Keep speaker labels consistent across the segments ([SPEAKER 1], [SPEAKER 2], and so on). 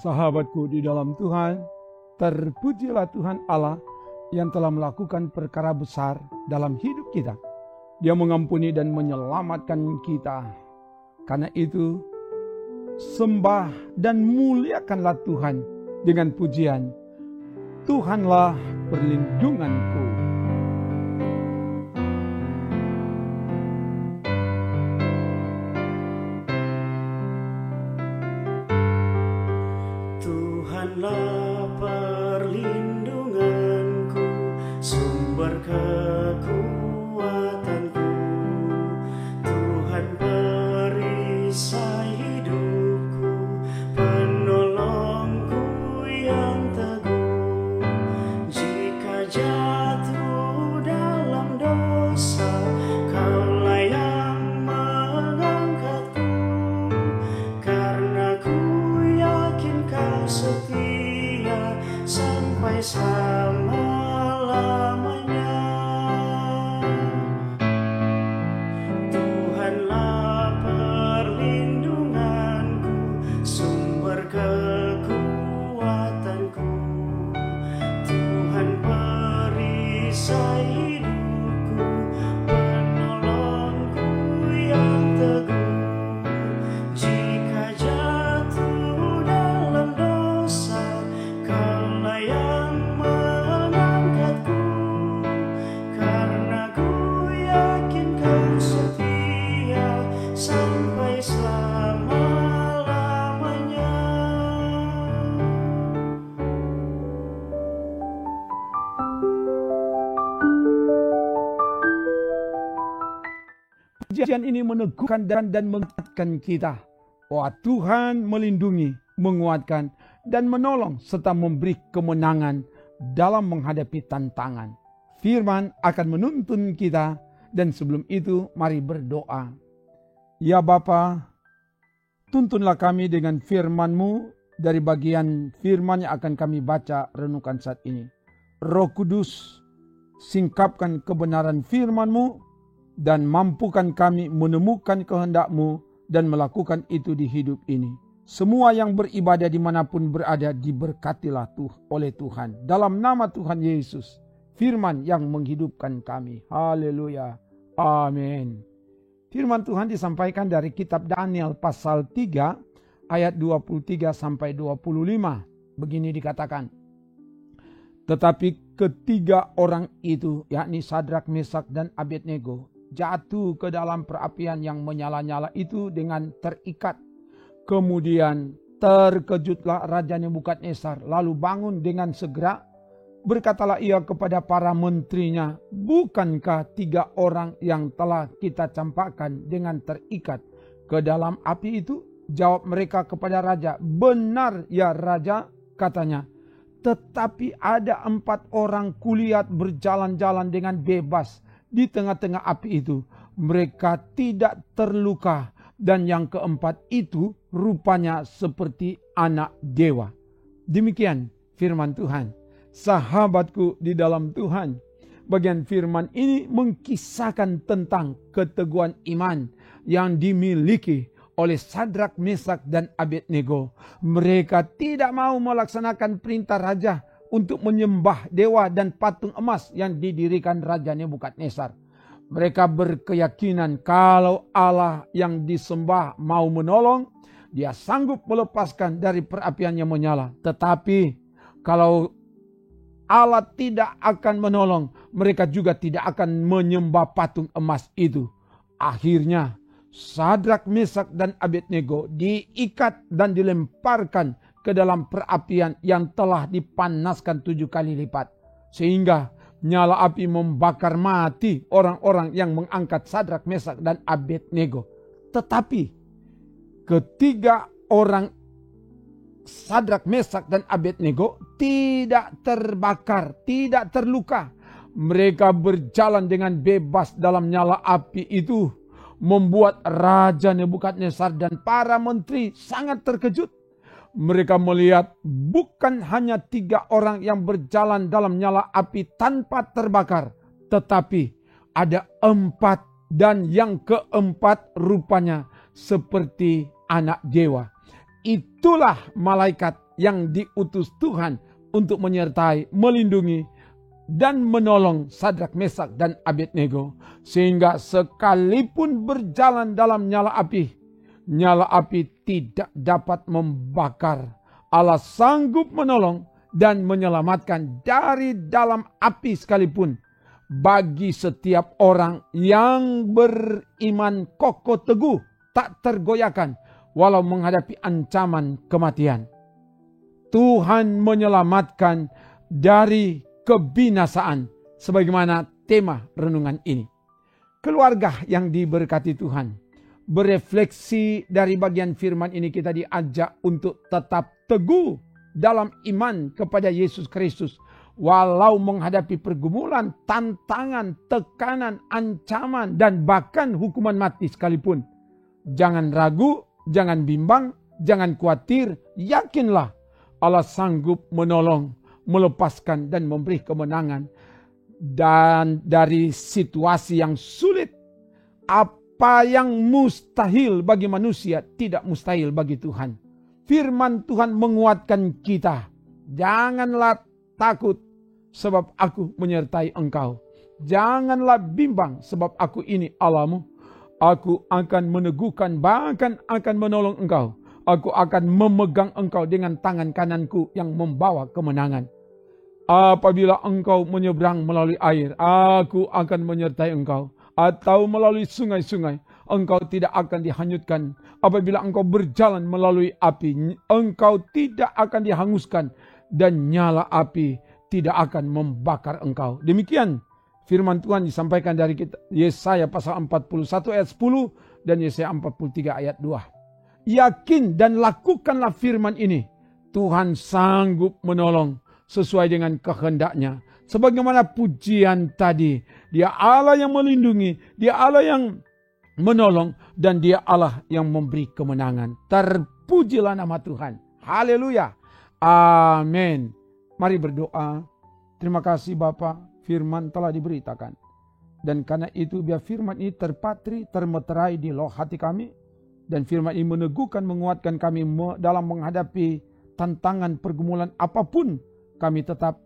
[SPEAKER 1] Sahabatku di dalam Tuhan, terpujilah Tuhan Allah yang telah melakukan perkara besar dalam hidup kita. Dia mengampuni dan menyelamatkan kita. Karena itu, sembah dan muliakanlah Tuhan dengan pujian. Tuhanlah perlindunganku.
[SPEAKER 2] Tuhanlah perlindunganku, sumber kekuatanku. Tuhan perisai hidupku, penolongku yang teguh. Jika jatuh dalam dosa, Kaulah yang mengangkatku. Karena ku yakin Kau setia sampai selama-lamanya. Tuhanlah perlindunganku, sumber kekuatanku. Tuhan perisai hidupku, penolongku yang teguh. Jika jatuh dalam dosa, Kaulah yang mengangkatku. Karena ku yakin Kau setia sampai selama-lamanya.
[SPEAKER 1] Pujian ini meneguhkan dan menguatkan kita. Wah, Tuhan melindungi, menguatkan, dan menolong serta memberi kemenangan dalam menghadapi tantangan. Firman akan menuntun kita, dan sebelum itu mari berdoa. Ya Bapa, tuntunlah kami dengan firman-Mu dari bagian firman yang akan kami baca renungkan saat ini. Roh Kudus, singkapkan kebenaran firman-Mu dan mampukan kami menemukan kehendak-Mu dan melakukan itu di hidup ini. Semua yang beribadah dimanapun berada diberkatilah oleh Tuhan. Dalam nama Tuhan Yesus, firman yang menghidupkan kami. Haleluya. Amin. Firman Tuhan disampaikan dari kitab Daniel pasal 3 ayat 23 sampai 25. Begini dikatakan. Tetapi ketiga orang itu, yakni Sadrak, Mesak, dan Abednego, jatuh ke dalam perapian yang menyala-nyala itu dengan terikat. Kemudian terkejutlah Raja Nebukadnezar, lalu bangun dengan segera. Berkatalah ia kepada para menterinya, bukankah tiga orang yang telah kita campakkan dengan terikat ke dalam api itu? Jawab mereka kepada raja, benar ya raja, katanya. Tetapi ada 4 orang kulihat berjalan-jalan dengan bebas di tengah-tengah api itu. Mereka tidak terluka. Dan yang keempat itu rupanya seperti anak dewa. Demikian firman Tuhan. Sahabatku di dalam Tuhan, bagian firman ini mengkisahkan tentang keteguhan iman yang dimiliki oleh Sadrak, Mesak, dan Abednego. Mereka tidak mau melaksanakan perintah raja untuk menyembah dewa dan patung emas yang didirikan Raja Nebukadnezar. Mereka berkeyakinan kalau Allah yang disembah mau menolong, Dia sanggup melepaskan dari perapian yang menyala. Tetapi kalau Allah tidak akan menolong, mereka juga tidak akan menyembah patung emas itu. Akhirnya Sadrak, Mesak, dan Abednego diikat dan dilemparkan ke dalam perapian yang telah dipanaskan 7 kali lipat. Sehingga nyala api membakar mati orang-orang yang mengangkat Sadrak, Mesak, dan Abednego. Tetapi ketiga orang Sadrak, Mesak, dan Abednego tidak terbakar, tidak terluka. Mereka berjalan dengan bebas dalam nyala api itu, membuat Raja Nebukadnezar dan para menteri sangat terkejut. Mereka melihat bukan hanya 3 orang yang berjalan dalam nyala api tanpa terbakar, tetapi ada 4 dan yang keempat rupanya seperti anak dewa. itulah malaikat yang diutus Tuhan untuk menyertai, melindungi, dan menolong Sadrak, Mesak, dan Abednego. Sehingga sekalipun berjalan dalam nyala api tidak dapat membakar. Allah sanggup menolong dan menyelamatkan dari dalam api sekalipun. Bagi setiap orang yang beriman kokoh teguh, tak tergoyahkan, walau menghadapi ancaman kematian. Tuhan menyelamatkan dari kebinasaan, sebagaimana tema renungan ini. Keluarga yang diberkati Tuhan, berefleksi dari bagian firman ini kita diajak untuk tetap teguh dalam iman kepada Yesus Kristus. Walau menghadapi pergumulan, tantangan, tekanan, ancaman, dan bahkan hukuman mati sekalipun. Jangan ragu, jangan bimbang, jangan khawatir, yakinlah Allah sanggup menolong, melepaskan, dan memberi kemenangan. Dan dari situasi yang sulit, apa yang mustahil bagi manusia tidak mustahil bagi Tuhan. Firman Tuhan menguatkan kita. Janganlah takut, sebab aku menyertai engkau. Janganlah bimbang, sebab aku ini Allahmu. Aku akan meneguhkan, bahkan akan menolong engkau. Aku akan memegang engkau dengan tangan kananku yang membawa kemenangan. Apabila engkau menyeberang melalui air, aku akan menyertai engkau. Atau melalui sungai-sungai, engkau tidak akan dihanyutkan. Apabila engkau berjalan melalui api, engkau tidak akan dihanguskan. Dan nyala api tidak akan membakar engkau. Demikian firman Tuhan disampaikan dari Yesaya pasal 41 ayat 10 dan Yesaya 43 ayat 2. Yakin dan lakukanlah firman ini. Tuhan sanggup menolong sesuai dengan kehendaknya. Sebagaimana pujian tadi, Dia Allah yang melindungi, Dia Allah yang menolong, dan Dia Allah yang memberi kemenangan. Terpujilah nama Tuhan. Haleluya. Amin. Mari berdoa. Terima kasih Bapa, firman telah diberitakan. Dan karena itu biar firman ini terpatri, termeterai di loh hati kami. Dan firman ini meneguhkan, menguatkan kami dalam menghadapi tantangan pergumulan apapun. Kami tetap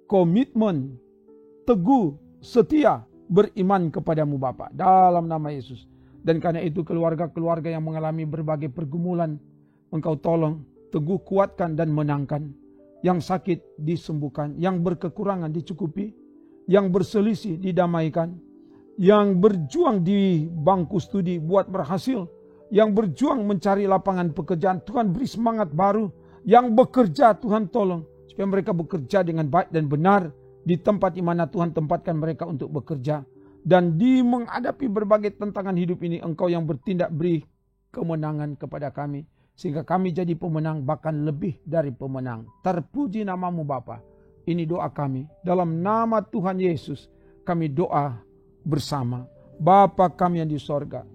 [SPEAKER 1] komitmen, teguh, setia, beriman kepadamu Bapa. Dalam nama Yesus. Dan karena itu keluarga-keluarga yang mengalami berbagai pergumulan, Engkau tolong, teguh, kuatkan, dan menangkan. Yang sakit disembuhkan, yang berkekurangan dicukupi, yang berselisih didamaikan, yang berjuang di bangku studi buat berhasil, yang berjuang mencari lapangan pekerjaan, Tuhan beri semangat baru, yang bekerja Tuhan tolong, supaya mereka bekerja dengan baik dan benar di tempat di mana Tuhan tempatkan mereka untuk bekerja. Dan di menghadapi berbagai tantangan hidup ini, Engkau yang bertindak beri kemenangan kepada kami. Sehingga kami jadi pemenang, bahkan lebih dari pemenang. Terpuji namamu Bapa. Ini doa kami. Dalam nama Tuhan Yesus kami doa bersama. Bapa kami yang di sorga,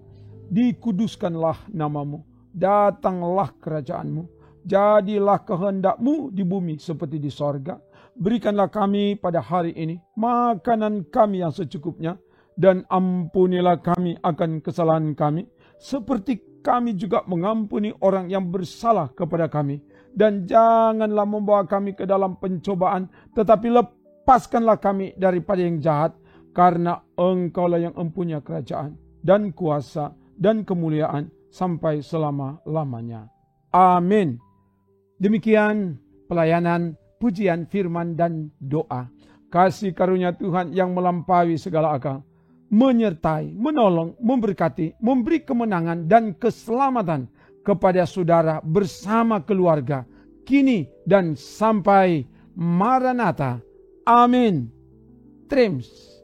[SPEAKER 1] dikuduskanlah namamu. Datanglah kerajaanmu. Jadilah kehendakmu di bumi seperti di sorga. Berikanlah kami pada hari ini makanan kami yang secukupnya. Dan ampunilah kami akan kesalahan kami. Seperti kami juga mengampuni orang yang bersalah kepada kami. Dan janganlah membawa kami ke dalam pencobaan, tetapi lepaskanlah kami daripada yang jahat. Karena Engkaulah yang mempunyai kerajaan dan kuasa dan kemuliaan sampai selama-lamanya. Amin. Demikian pelayanan, pujian, firman, dan doa. Kasih karunia Tuhan yang melampaui segala akal menyertai, menolong, memberkati, memberi kemenangan dan keselamatan kepada saudara bersama keluarga, kini dan sampai Maranatha. Amin. Trims.